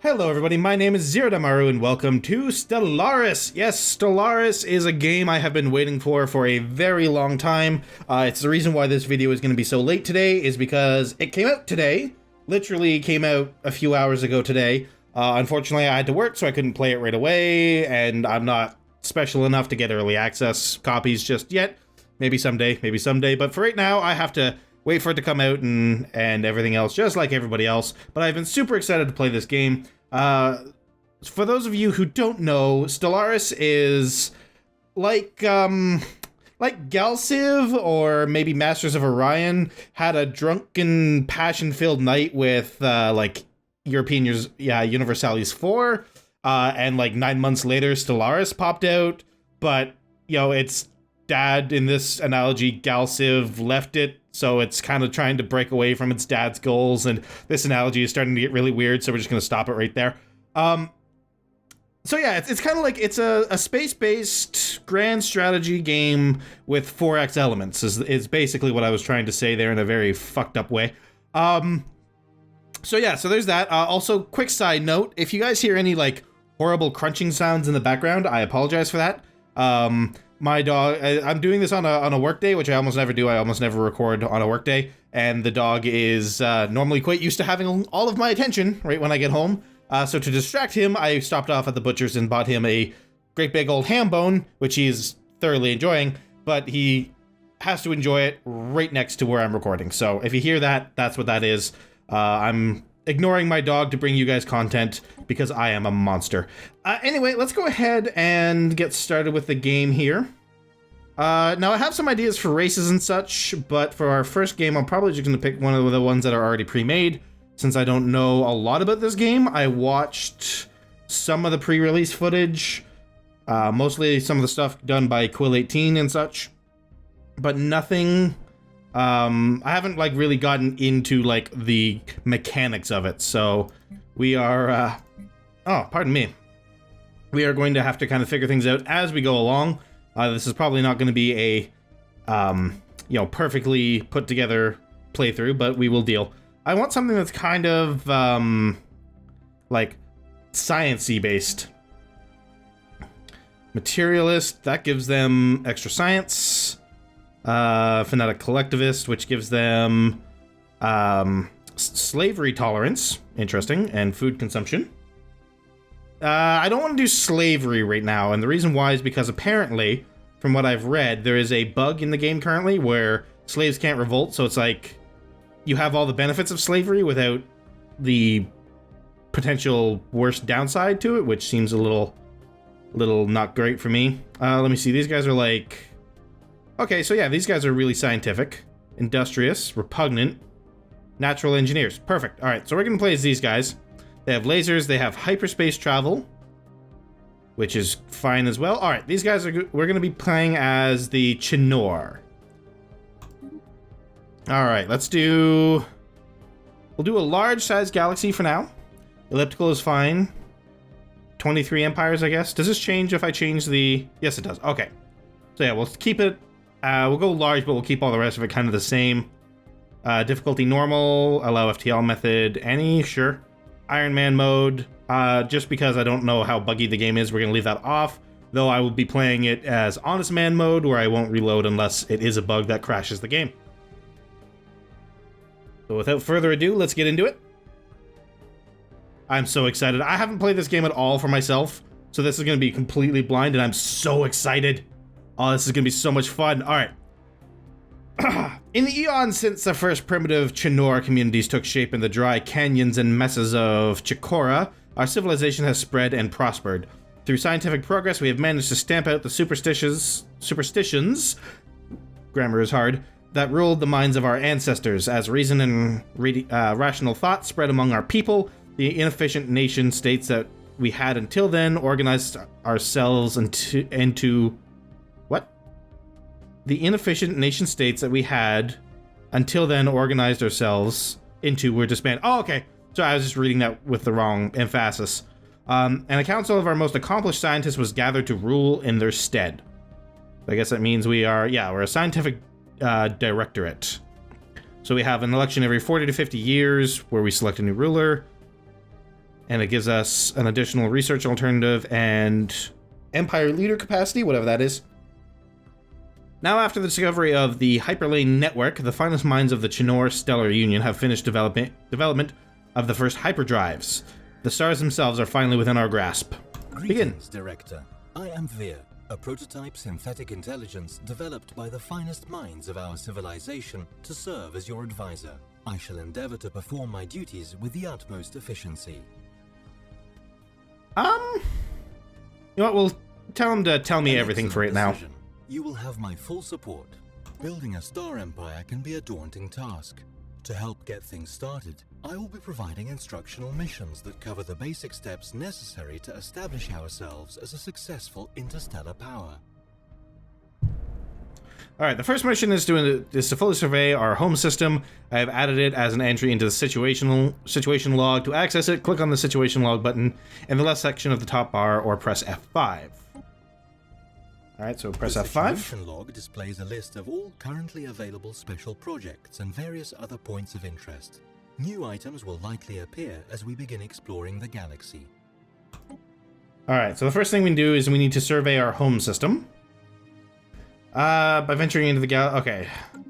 Hello everybody, my name is Zerodaimaru and welcome to Stellaris! Yes, Stellaris is a game I have been waiting for a very long time. It's the reason why this video is going to be so late today is because it came out today. Literally came out a few hours ago today. Unfortunately I had to work so I couldn't play it right away, and I'm not special enough to get early access copies just yet. Maybe someday, but for right now I have to wait for it to come out and everything else, just like everybody else. But I've been super excited to play this game. For those of you who don't know, Stellaris is like Galciv or maybe Masters of Orion had a drunken, passion-filled night with like Universalis 4, and like 9 months later, Stellaris popped out. But its dad, in this analogy, Galciv, left it. So it's kind of trying to break away from its dad's goals, and this analogy is starting to get really weird, so we're just going to stop it right there. So yeah, it's kind of like it's a space-based grand strategy game with 4X elements, is basically what I was trying to say there in a very fucked up way. So yeah, so there's that. Also, quick side note, if you guys hear any like horrible crunching sounds in the background, I apologize for that. My dog, I'm doing this on a work day, which I almost never do. I almost never record on a work day, and the dog is normally quite used to having all of my attention right when I get home. So to distract him, I stopped off at the butcher's and bought him a great big old ham bone, which he's thoroughly enjoying, but he has to enjoy it right next to where I'm recording. So if you hear that, that's what that is. I'm ignoring my dog to bring you guys content because I am a monster. Anyway, let's go ahead and get started with the game here. Now I have some ideas for races and such, but for our first game, I'm probably just going to pick one of the ones that are already pre-made. Since I don't know a lot about this game, I watched some of the pre-release footage, mostly some of the stuff done by Quill 18 and such, but nothing. I haven't like really gotten into like the mechanics of it, so we are oh, pardon me, we are going to have to kind of figure things out as we go along. This is probably not going to be a perfectly put together playthrough, but we will deal. I want something that's kind of like science-y based. Materialist, that gives them extra science. Phonetic collectivist, which gives them slavery tolerance, interesting, and food consumption. I don't want to do slavery right now, and the reason why is because apparently, from what I've read, there is a bug in the game currently where slaves can't revolt, so it's like you have all the benefits of slavery without the potential worst downside to it, which seems a little not great for me. Let me see, these guys are like... Okay, so yeah, these guys are really scientific, industrious, repugnant, natural engineers. Perfect. All right, so we're going to play as these guys. They have lasers, they have hyperspace travel, which is fine as well. All right, these guys we're going to be playing as the Chinoor. All right, we'll do a large-sized galaxy for now. Elliptical is fine. 23 empires, I guess. Does this change if I change the... Yes, it does. Okay. So yeah, we'll keep it... we'll go large, but we'll keep all the rest of it kind of the same. Difficulty normal, allow FTL method, any, sure. Iron Man mode, just because I don't know how buggy the game is, we're going to leave that off. Though I will be playing it as Honest Man mode, where I won't reload unless it is a bug that crashes the game. So without further ado, let's get into it. I'm so excited. I haven't played this game at all for myself, so this is going to be completely blind, and I'm so excited. Oh, this is going to be so much fun. All right. In the eons since the first primitive Chinoor communities took shape in the dry canyons and mesas of Chikora, our civilization has spread and prospered. Through scientific progress, we have managed to stamp out the superstitions, grammar is hard, that ruled the minds of our ancestors. As reason and rational thought spread among our people, the inefficient nation states that we had until then organized ourselves into the inefficient nation states that we had until then organized ourselves into were disbanded. Oh, okay. So I was just reading that with the wrong emphasis. And a council of our most accomplished scientists was gathered to rule in their stead. I guess that means we're a scientific directorate. So we have an election every 40 to 50 years where we select a new ruler. and it gives us an additional research alternative and Empire leader capacity, whatever that is. Now, after the discovery of the Hyperlane network, the finest minds of the Chinoor Stellar Union have finished development of the first hyperdrives. The stars themselves are finally within our grasp. Greetings, Director. I am Veer, a prototype synthetic intelligence developed by the finest minds of our civilization to serve as your advisor. I shall endeavor to perform my duties with the utmost efficiency. You know what, we'll tell him to tell me everything for it now. You will have my full support. Building a star empire can be a daunting task. To help get things started, I will be providing instructional missions that cover the basic steps necessary to establish ourselves as a successful interstellar power. Alright, the first mission is to fully survey our home system. I have added it as an entry into the situation log. To access it, click on the situation log button in the left section of the top bar or press F5. Alright, so press F5. The situation log displays a list of all currently available special projects and various other points of interest. New items will likely appear as we begin exploring the galaxy. Alright, so the first thing we do is we need to survey our home system. By venturing into the okay. So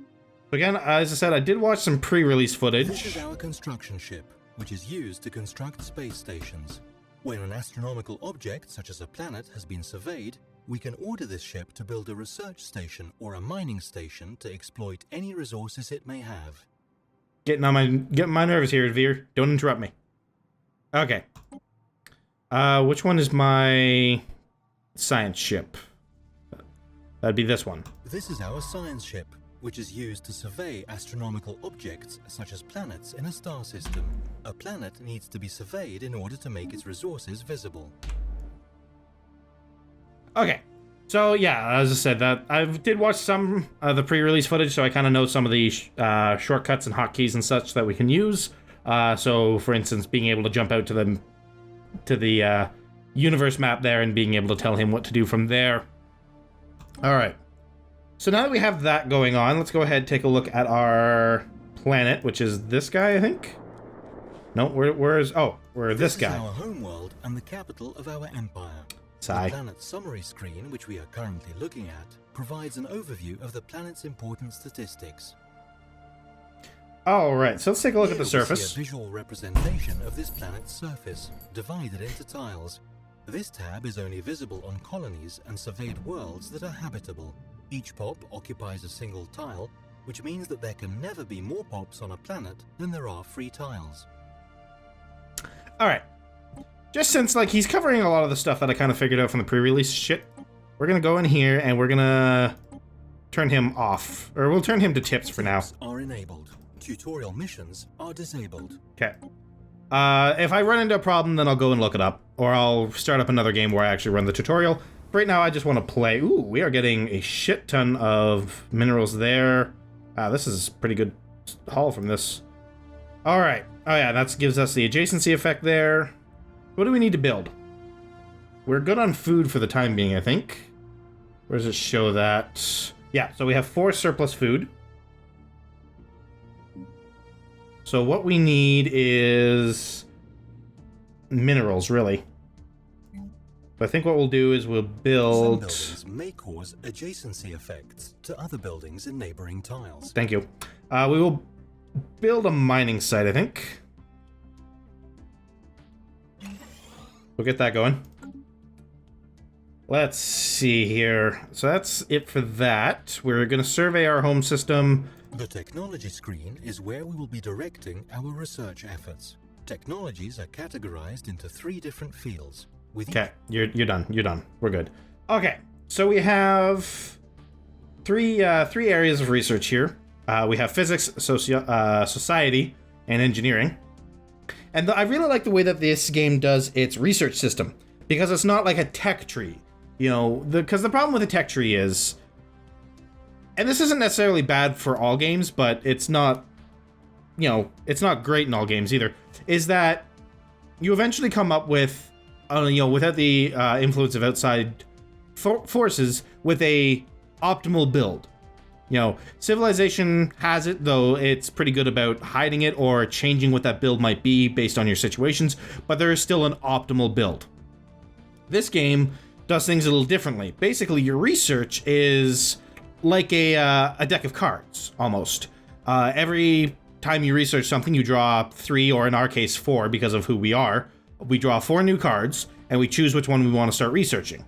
again, as I said, I did watch some pre-release footage. This is our construction ship, which is used to construct space stations. When an astronomical object, such as a planet, has been surveyed, we can order this ship to build a research station or a mining station to exploit any resources it may have. Getting my nerves here, Veer. Don't interrupt me. Okay. Which one is my science ship? That'd be this one. This is our science ship, which is used to survey astronomical objects such as planets in a star system. A planet needs to be surveyed in order to make its resources visible. Okay, so yeah, as I said, that I did watch some of the pre-release footage, so I kind of know some of the shortcuts and hotkeys and such that we can use. So, for instance, being able to jump out to the universe map there and being able to tell him what to do from there. All right. So now that we have that going on, let's go ahead and take a look at our planet, which is this guy, I think. No, we're this guy. This is our homeworld and the capital of our empire. Sigh. The planet's summary screen, which we are currently looking at, provides an overview of the planet's important statistics. All right, so let's take a look at the surface. We see a visual representation of this planet's surface, divided into tiles. This tab is only visible on colonies and surveyed worlds that are habitable. Each pop occupies a single tile, which means that there can never be more pops on a planet than there are free tiles. All right. Just since, like, he's covering a lot of the stuff that I kind of figured out from the pre-release shit, we're going to go in here and we're going to turn him off. Or we'll turn him to tips for now. Are enabled. Tutorial missions are disabled. Okay. If I run into a problem, then I'll go and look it up. Or I'll start up another game where I actually run the tutorial. Right now, I just want to play. Ooh, we are getting a shit ton of minerals there. This is pretty good haul from this. All right. Oh, yeah, that gives us the adjacency effect there. What do we need to build? We're good on food for the time being, I think. Where does it show that? Yeah, so we have 4 surplus food. So what we need is minerals, really. I think what we'll do is we'll build... Some buildings may cause adjacency effects to other buildings in neighboring tiles. Thank you. We will build a mining site, I think. We'll get that going. Let's see here. So that's it for that. We're going to survey our home system. The technology screen is where we will be directing our research efforts. Technologies are categorized into 3 different fields. Okay, you're done. You're done. We're good. Okay, so we have three areas of research here. We have physics, society, and engineering. And I really like the way that this game does its research system, because it's not like a tech tree. You know, because the problem with a tech tree is, and this isn't necessarily bad for all games, but it's not, you know, it's not great in all games either, is that you eventually come up with, you know, without the influence of outside forces, with a optimal build. Civilization has it, though it's pretty good about hiding it or changing what that build might be based on your situations, but there is still an optimal build. This game does things a little differently. Basically, your research is like a deck of cards, almost. Every time you research something, you draw 3, or in our case 4, because of who we are. We draw 4 new cards, and we choose which one we want to start researching.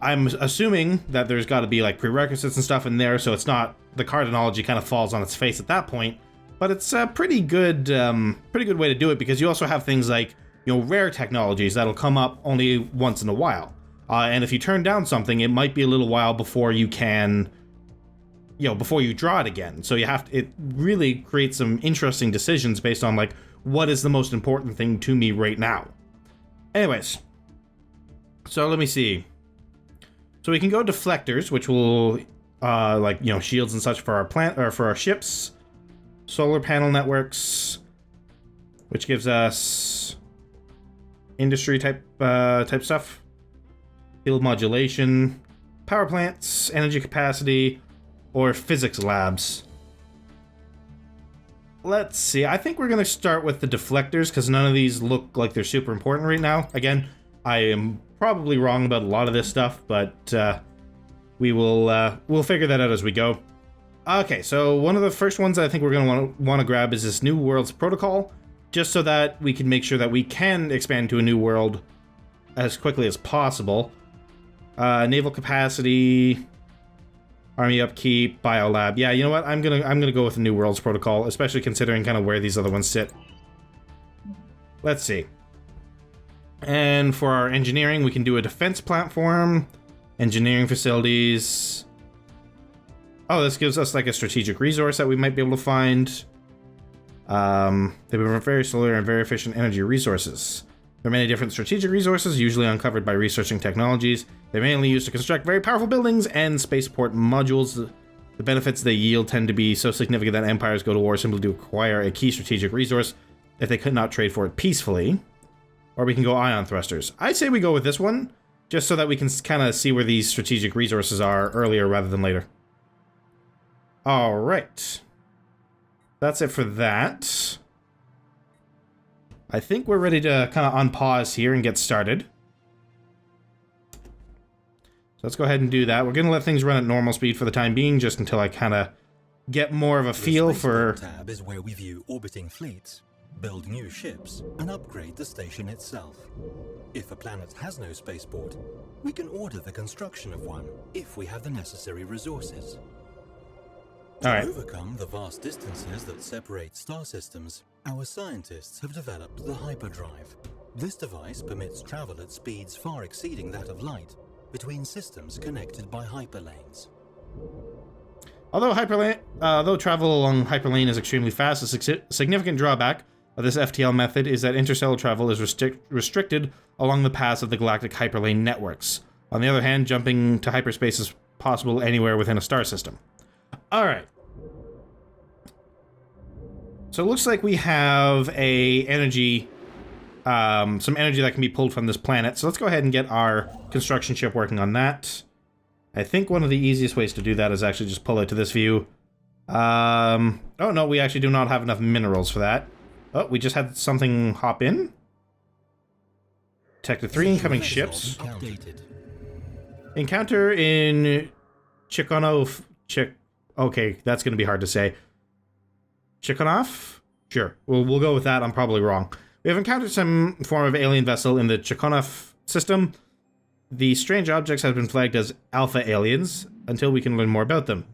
I'm assuming that there's got to be like prerequisites and stuff in there, so it's not, the cardology kind of falls on its face at that point. But it's a pretty good way to do it, because you also have things like rare technologies that'll come up only once in a while. And if you turn down something, it might be a little while before you can, before you draw it again. So it really creates some interesting decisions based on like, what is the most important thing to me right now? Anyways, so let me see. So we can go deflectors, which will, shields and such for our plant or for our ships. Solar panel networks, which gives us industry type stuff. Field modulation, power plants, energy capacity, or physics labs. Let's see. I think we're going to start with the deflectors because none of these look like they're super important right now. Again, I am probably wrong about a lot of this stuff, but we'll figure that out as we go. Okay, so one of the first ones I think we're going to want to grab is this New Worlds Protocol, just so that we can make sure that we can expand to a new world as quickly as possible. Naval capacity, army upkeep, biolab. Yeah, you know what? I'm gonna go with the New Worlds Protocol, especially considering kind of where these other ones sit. Let's see. And for our engineering, we can do a defense platform, engineering facilities. Oh, this gives us like a strategic resource that we might be able to find. They were very solar and very efficient energy resources. There are many different strategic resources, usually uncovered by researching technologies. They're mainly used to construct very powerful buildings and spaceport modules. The benefits they yield tend to be so significant that empires go to war simply to acquire a key strategic resource if they could not trade for it peacefully. Or we can go ion thrusters. I'd say we go with this one, just so that we can kind of see where these strategic resources are earlier rather than later. Alright. That's it for that. I think we're ready to kind of unpause here and get started. So let's go ahead and do that. We're going to let things run at normal speed for the time being, just until I kind of get more of a feel for... The tab is where we view orbiting fleets, build new ships, and upgrade the station itself. If a planet has no spaceport, we can order the construction of one if we have the necessary resources. To overcome the vast distances that separate star systems, our scientists have developed the hyperdrive. This device permits travel at speeds far exceeding that of light between systems connected by hyperlanes. Although travel along hyperlane is extremely fast, a significant drawback of this FTL method is that interstellar travel is restricted along the paths of the galactic hyperlane networks. On the other hand, jumping to hyperspace is possible anywhere within a star system. Alright. So it looks like we have some energy that can be pulled from this planet. So let's go ahead and get our construction ship working on that. I think one of the easiest ways to do that is actually just pull it to this view. Oh no, we actually do not have enough minerals for that. Oh, we just had something hop in. Detected 3 incoming ships. Encounter in Chikonov. Okay, that's going to be hard to say. Chikonov? Sure, we'll go with that. I'm probably wrong. We have encountered some form of alien vessel in the Chikonov system. The strange objects have been flagged as alpha aliens until we can learn more about them.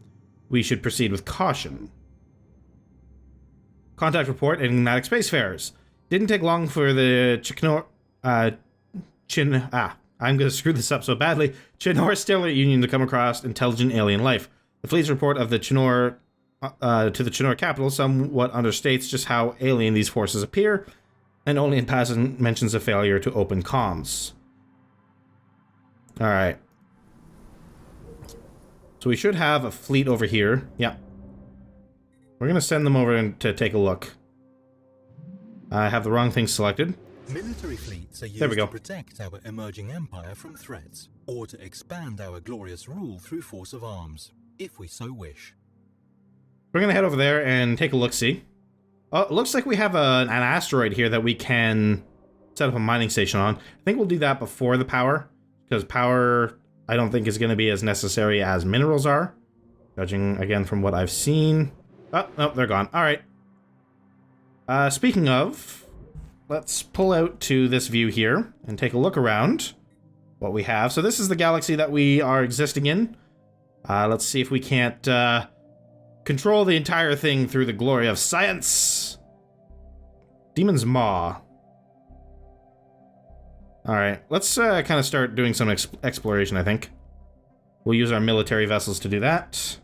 We should proceed with caution. Contact report, enigmatic spacefarers. Didn't take long for the Chinoor... I'm going to screw this up so badly. Chinoor Stellar Union to come across intelligent alien life. The fleet's report of the Chinoor to the Chinoor capital somewhat understates just how alien these forces appear, and only in passing mentions a failure to open comms. Alright. So we should have a fleet over here. Yeah. We're going to send them over to take a look. I have the wrong thing selected. Military fleets are used to protect our emerging empire from threats, or to expand our glorious rule through force of arms, if we so wish. We're going to head over there and take a look-see. Oh, it looks like we have an asteroid here that we can set up a mining station on. I think we'll do that before the power, because power I don't think is going to be as necessary as minerals are, judging again from what I've seen. Oh, no, they're gone. All right. Speaking of, let's pull out to this view here and take a look around what we have. So this is the galaxy that we are existing in. Let's see if we can't control the entire thing through the glory of science. Demon's Maw. All right, let's kind of start doing some exploration, I think. We'll use our military vessels to do that.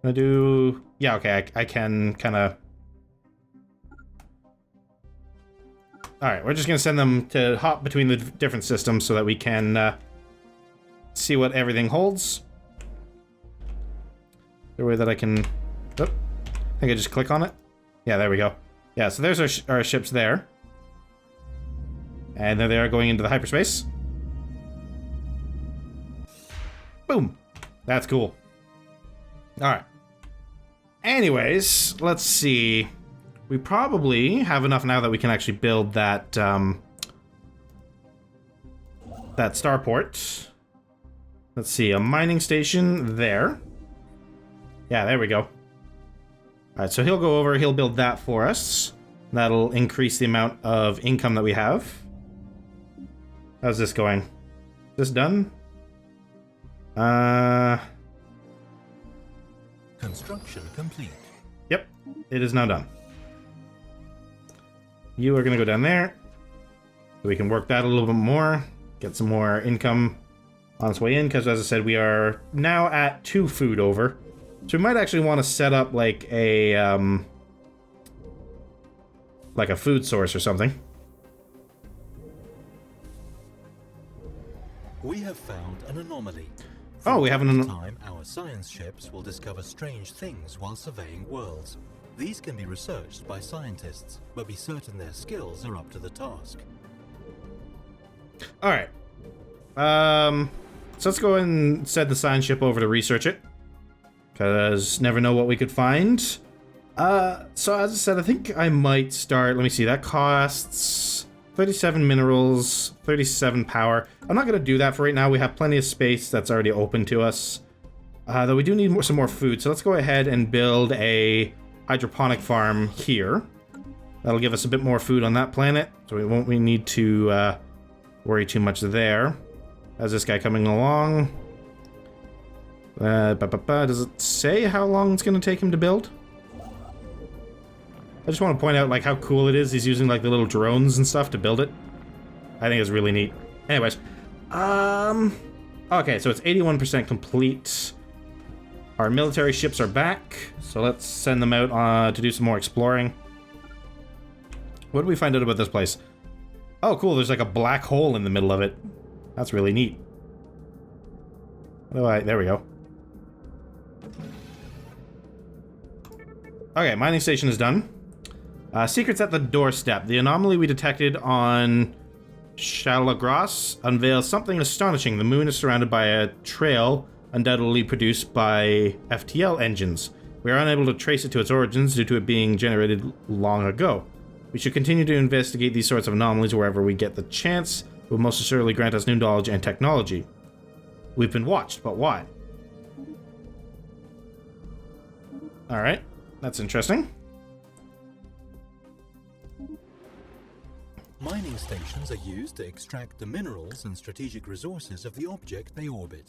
Yeah, okay, I can kind of... Alright, we're just going to send them to hop between the different systems so that we can see what everything holds. Is there a way that I can... Oh, I think I just click on it. Yeah, there we go. Yeah, so there's our ships there. And there they are going into the hyperspace. Boom! That's cool. Alright. Anyways, let's see. We probably have enough now that we can actually build that, that starport. Let's see, a mining station there. Yeah, there we go. Alright, so he'll go over, he'll build that for us. That'll increase the amount of income that we have. How's this going? Is this done? Construction complete. Yep, it is now done. You are going to go down there. So we can work that a little bit more. Get some more income on its way in. Because as I said, we are now at 2 food over. So we might actually want to set up like a food source or something. We have found an anomaly. Oh, we have an time our science ships will discover strange things while surveying worlds. These can be researched by scientists, but be certain their skills are up to the task. All right. So let's go and send the science ship over to research it, because never know what we could find. So as I said, I think I might start. Let me see. That costs 37 minerals, 37 power. I'm not going to do that for right now. We have plenty of space that's already open to us. Though we do need some more food. So let's go ahead and build a hydroponic farm here. That'll give us a bit more food on that planet. So we need to worry too much there. How's this guy coming along? Does it say how long it's going to take him to build? I just want to point out like how cool it is. He's using like the little drones and stuff to build it. I think it's really neat. Anyways, okay, so it's 81% complete. Our military ships are back, so let's send them out to do some more exploring. What did we find out about this place? Oh, cool, there's like a black hole in the middle of it. That's really neat. There we go. Okay, mining station is done. Secrets at the doorstep. The anomaly we detected on Shalagras unveils something astonishing. The moon is surrounded by a trail undoubtedly produced by FTL engines. We are unable to trace it to its origins due to it being generated long ago. We should continue to investigate these sorts of anomalies wherever we get the chance. It will most assuredly grant us new knowledge and technology. We've been watched, but why? Alright, that's interesting. Mining stations are used to extract the minerals and strategic resources of the object they orbit.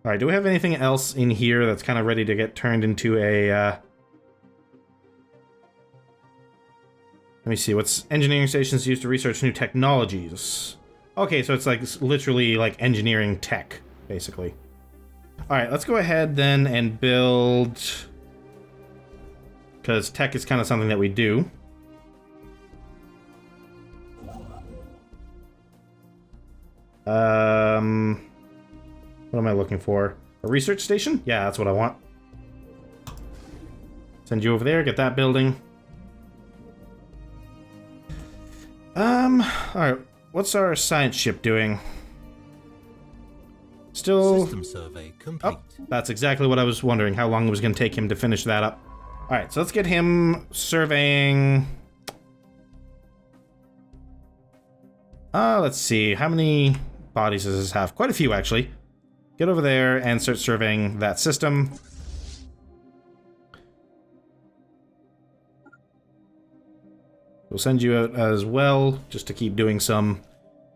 Alright, do we have anything else in here that's kind of ready to get turned into a, Let me see, what's engineering stations used to research new technologies? Okay, so it's like literally like engineering tech, basically. Alright, let's go ahead then and build... because tech is kind of something that we do. What am I looking for? A research station? Yeah, that's what I want. Send you over there, get that building. Alright, what's our science ship doing? Still... System survey complete. Oh, that's exactly what I was wondering, how long it was going to take him to finish that up. Alright, so let's get him surveying... let's see, how many bodies does this have? Quite a few, actually. Get over there and start surveying that system. We'll send you out as well, just to keep doing some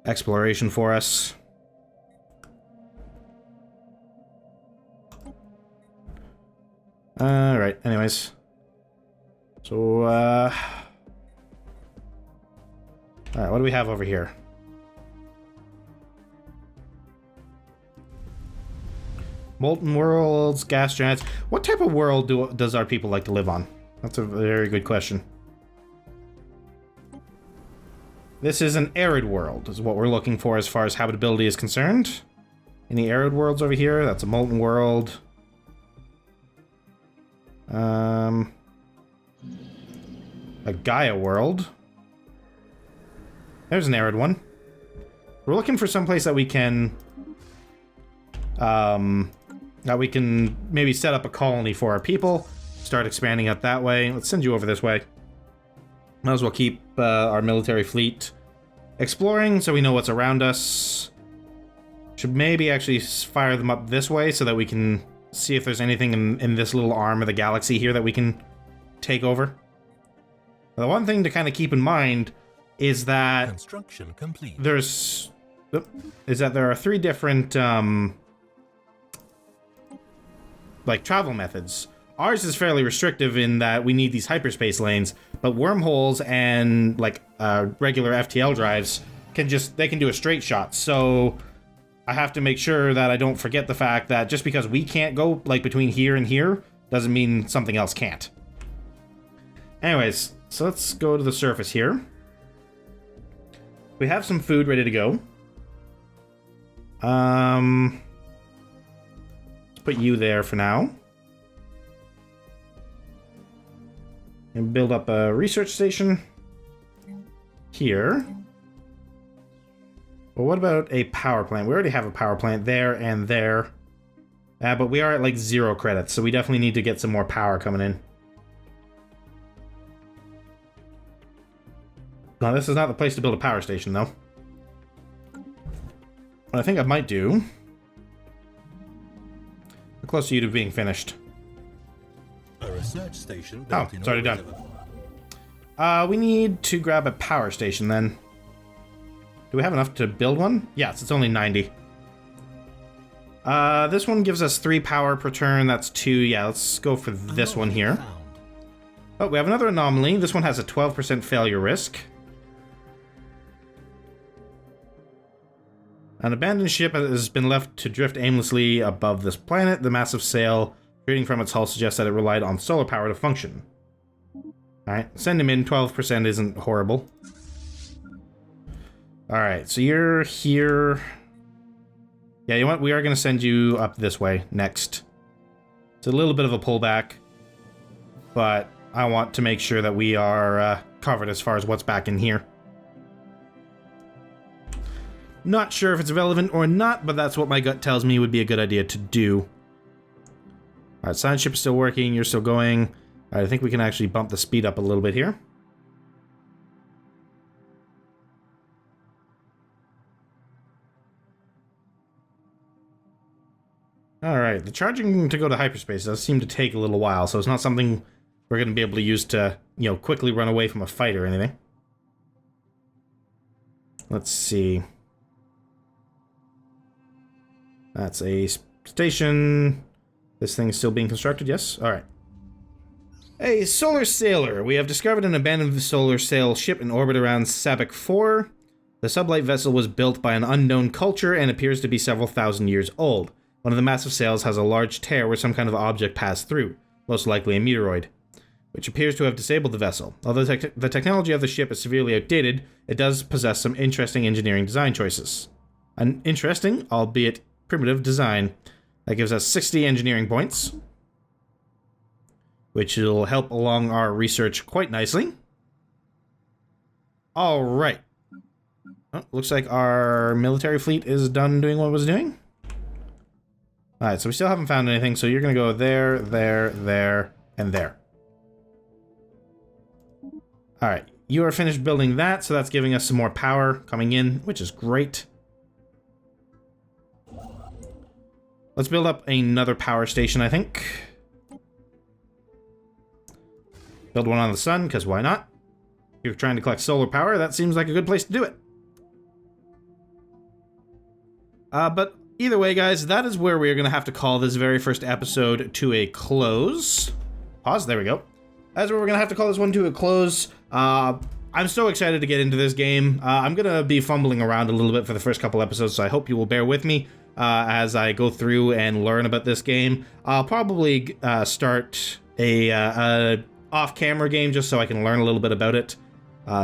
exploration for us. Alright, anyways. So, alright, what do we have over here? Molten worlds, gas giants. What type of world does our people like to live on? That's a very good question. This is an arid world, is what we're looking for as far as habitability is concerned. Any arid worlds over here? That's a molten world. A Gaia world. There's an arid one. We're looking for someplace that we can... maybe set up a colony for our people. Start expanding out that way. Let's send you over this way. Might as well keep our military fleet exploring so we know what's around us. Should maybe actually fire them up this way so that we can see if there's anything in this little arm of the galaxy here that we can take over. The one thing to kind of keep in mind is that construction complete. There are 3 different like travel methods. Ours is fairly restrictive in that we need these hyperspace lanes, but wormholes and like regular FTL drives can do a straight shot. So I have to make sure that I don't forget the fact that just because we can't go like between here and here doesn't mean something else can't. Anyways, so let's go to the surface here. We have some food ready to go. Let's put you there for now. And build up a research station here. Well, what about a power plant? We already have a power plant there and there. But we are at like 0 credits, so we definitely need to get some more power coming in. Now, this is not the place to build a power station, though. What I think I might do... How close are you to being finished? A research station Oh, it's already done. We need to grab a power station, then. Do we have enough to build one? Yes, it's only 90. This one gives us 3 power per turn. That's 2. Yeah, let's go for this one here. Oh, we have another anomaly. This one has a 12% failure risk. An abandoned ship has been left to drift aimlessly above this planet. The massive sail protruding from its hull suggests that it relied on solar power to function. Alright, send him in. 12% isn't horrible. Alright, so you're here. Yeah, you know what? We are going to send you up this way next. It's a little bit of a pullback, but I want to make sure that we are covered as far as what's back in here. Not sure if it's relevant or not, but that's what my gut tells me would be a good idea to do. Alright, science ship is still working, you're still going. Alright, I think we can actually bump the speed up a little bit here. Alright, the charging to go to hyperspace does seem to take a little while, so it's not something we're going to be able to use to, you know, quickly run away from a fight or anything. Let's see. That's a station. This thing's still being constructed, yes? Alright. A solar sailor. We have discovered an abandoned solar sail ship in orbit around Sabak 4. The sublight vessel was built by an unknown culture and appears to be several thousand years old. One of the massive sails has a large tear where some kind of object passed through, most likely a meteoroid, which appears to have disabled the vessel. Although the technology of the ship is severely outdated, it does possess some interesting engineering design choices. An interesting, albeit primitive, design that gives us 60 engineering points, which will help along our research quite nicely. Alright. Oh, looks like our military fleet is done doing what it was doing. All right, so we still haven't found anything, so you're going to go there, there, there, and there. All right, you are finished building that, so that's giving us some more power coming in, which is great. Let's build up another power station, I think. Build one on the sun, because why not? You're trying to collect solar power, that seems like a good place to do it. But either way, guys, that is where we're going to have to call this very first episode to a close. Pause, there we go. That's where we're going to have to call this one to a close. I'm so excited to get into this game. I'm going to be fumbling around a little bit for the first couple episodes, so I hope you will bear with me as I go through and learn about this game. I'll probably start a off-camera game just so I can learn a little bit about it.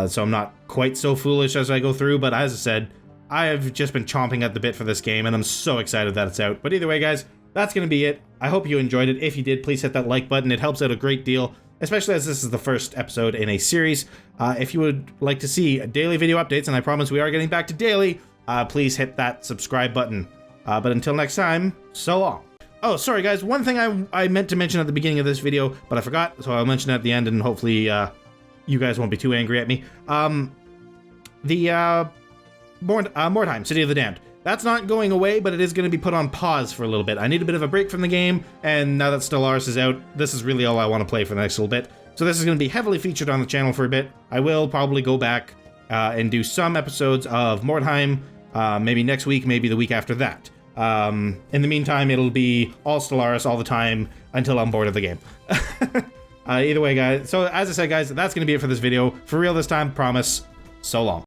So I'm not quite so foolish as I go through, but as I said, I have just been chomping at the bit for this game, and I'm so excited that it's out. But either way, guys, that's going to be it. I hope you enjoyed it. If you did, please hit that like button. It helps out a great deal, especially as this is the first episode in a series. If you would like to see daily video updates, and I promise we are getting back to daily, please hit that subscribe button. But until next time, so long. Oh, sorry, guys. One thing I meant to mention at the beginning of this video, but I forgot, so I'll mention it at the end, and hopefully you guys won't be too angry at me. Mordheim, City of the Damned. That's not going away, but it is going to be put on pause for a little bit. I need a bit of a break from the game, and now that Stellaris is out, this is really all I want to play for the next little bit. So this is going to be heavily featured on the channel for a bit. I will probably go back and do some episodes of Mordheim, maybe next week, maybe the week after that. In the meantime, it'll be all Stellaris all the time until I'm bored of the game. Either way, guys. So as I said, guys, that's going to be it for this video. For real this time, promise. So long.